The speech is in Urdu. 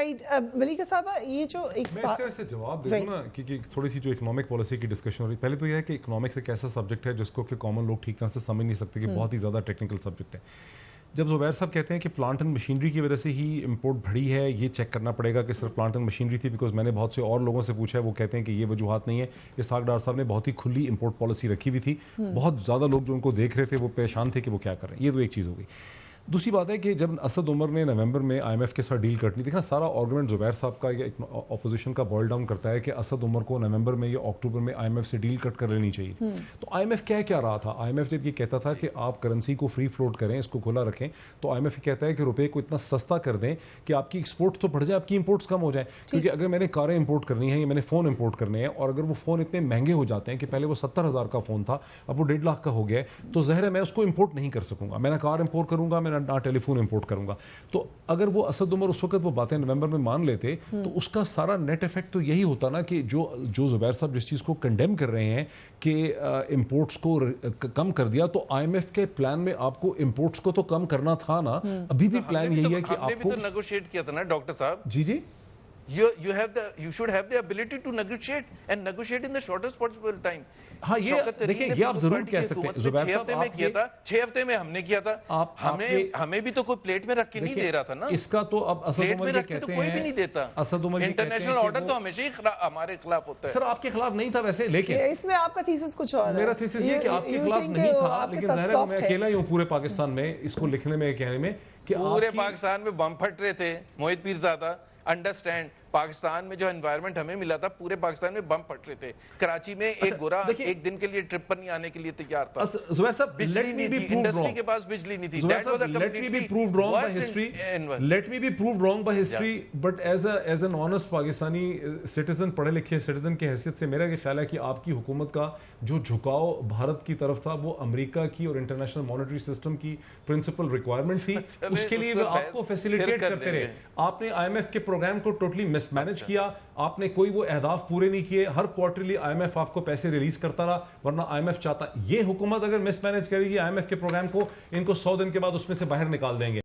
سائڈ ملیکہ صاحبہ یہ جو ایک میں اس کا ایسے جواب دے دوں نا کہ تھوڑی سی جو اکنامک پالیسی کی ڈسکشن ہو رہی ہے. پہلے تو یہ ہے کہ اکنامکس ایک ایسا سبجیکٹ ہے جس کو کہ کامن لوگ ٹھیک طرح سے سمجھ نہیں سکتے کہ بہت ہی زیادہ ٹیکنیکل سبجیکٹ ہے. جب زبیر صاحب کہتے ہیں کہ پلانٹ اینڈ مشینری کی وجہ سے ہی امپورٹ بڑھی ہے, یہ چیک کرنا پڑے گا کہ صرف پلانٹ اینڈ مشینری تھی, بیکاز میں نے بہت سے اور لوگوں سے پوچھا ہے, وہ کہتے ہیں کہ یہ وجوہات نہیں ہے. اسحاق ڈار صاحب نے بہت ہی کھلی امپورٹ پالیسی رکھی ہوئی تھی, بہت زیادہ لوگ جو ان کو دیکھ رہے تھے وہ پریشان تھے کہ وہ کیا کر رہے ہیں. یہ تو ایک چیز ہو گئی. دوسری بات ہے کہ جب اسد عمر نے نومبر میں آئی ایم ایف کے ساتھ ڈیل کرنی, دیکھنا سارا آرگومنٹ زبیر صاحب کا یا اپوزیشن کا بوائل ڈاؤن کرتا ہے کہ اسد عمر کو نومبر میں یا اکتوبر میں آئی ایم ایف سے ڈیل کٹ کر لینی چاہیے. تو آئی ایم ایف کیا رہا تھا؟ آئی ایم ایف جب یہ کہتا تھا کہ آپ کرنسی کو فری فلوٹ کریں, اس کو کھلا رکھیں, تو آئی ایم ایف یہ کہتا ہے کہ روپے کو اتنا سستا کر دیں کہ آپ کی ایکسپورٹ تو بڑھ جائے, آپ کی امپورٹس کم ہو جائیں. کیونکہ اگر میں نے کاریں امپورٹ کرنی ہیں یا میں نے فون امپورٹ کرنے ہیں, اور اگر وہ فون اتنے مہنگے ہو جاتے ہیں کہ پہلے وہ 70,000 کا فون تھا, اب وہ 1.5 لاکھ کا ہو گیا ہے, تو ظاہر ہے میں اس کو امپورٹ نہیں کر سکوں گا. میں نہ کار امپورٹ کروں گا, میں نہ ٹیلی فون امپورٹ کروں گا. تو اگر وہ اسد عمر اس وقت وہ باتیں نومبر میں مان لیتے تو اس کا سارا نیٹ افیکٹ تو یہی ہوتا نا کہ جو زبیر صاحب جس چیز کو کنڈیم کر رہے ہیں کہ امپورٹس کو کم کر دیا, تو آئی ایم ایف کے پلان میں آپ کو امپورٹس کو تو کم کرنا تھا نا. ابھی بھی پلان یہی ہے کہ آپ کو, ہم نے بھی تو نیگوشیٹ کیا تھا نا ڈاکٹر صاحب. جی You should have the ability to negotiate and negotiate in the shortest possible time. ہاں یہ دیکھیں, یہ آپ ضرور کہہ سکتے ہیں. 6 ہفتے میں کیا تھا, 6 ہفتے میں ہم نے کیا تھا. ہمیں بھی تو کوئی پلیٹ میں رکھ کے نہیں دے رہا تھا نا. اس کا تو اب اسد پلیٹ عمر میں یہ رکھ کے تو کہتے کوئی بھی ہیں, نہیں دیتا. اسد عمر یہ کہتے ہیں انٹرنیشنل آرڈر تو ہمیشہ ہی ہمارے خلاف ہوتا ہے. سر آپ کے خلاف نہیں تھا ویسے, لیکن اس میں آپ کا تھیسس کچھ اور ہے. میرا تھیسس یہ کہ آپ کے خلاف نہیں تھا, لیکن ظاہر ہے میں اکیلا ہی ہوں پورے پاکستان میں اس کو لکھنے میں, کہنے میں کہ پورے پاکستان میں بم پھٹ رہے تھے. موہت پیرزادہ انڈرسٹینڈ, پاکستان میں جو انوائرمنٹ ہمیں ملا تھا, پورے پاکستان میں بم پھٹ رہے تھے. کراچی میں ایک گورا ایک دن کے لیے ٹرپ پر نہیں آنے کے لیے تیار تھا. زبیر صاحب بجلی نہیں تھی, انڈسٹری کے پاس بجلی نہیں تھی. Let me be proved wrong by history. Let me be proved wrong by history. But as an honest Pakistani citizen, پڑھے لکھے سٹیزن کی حیثیت سے میرا یہ خیال ہے کہ آپ کی حکومت کا جو جھکاؤ بھارت کی طرف تھا وہ امریکا کی اور انٹرنیشنل مانیٹری سسٹم کی پرنسپل ریکوائرمنٹ تھی. اس کے لیے آپ کو فیسیلیٹیٹ کرتے رہے. آپ نے آئی ایم ایف کے پروگرام کو ٹوٹلی مس مینج کیا, آپ نے کوئی وہ اہداف پورے نہیں کیے. ہر کوارٹرلی آئی ایم ایف آپ کو پیسے ریلیز کرتا رہا, ورنہ آئی ایم ایف چاہتا. یہ حکومت اگر مس مینج کرے گی آئی ایم ایف کے پروگرام کو, ان کو 100 دن کے بعد اس میں سے باہر نکال دیں گے.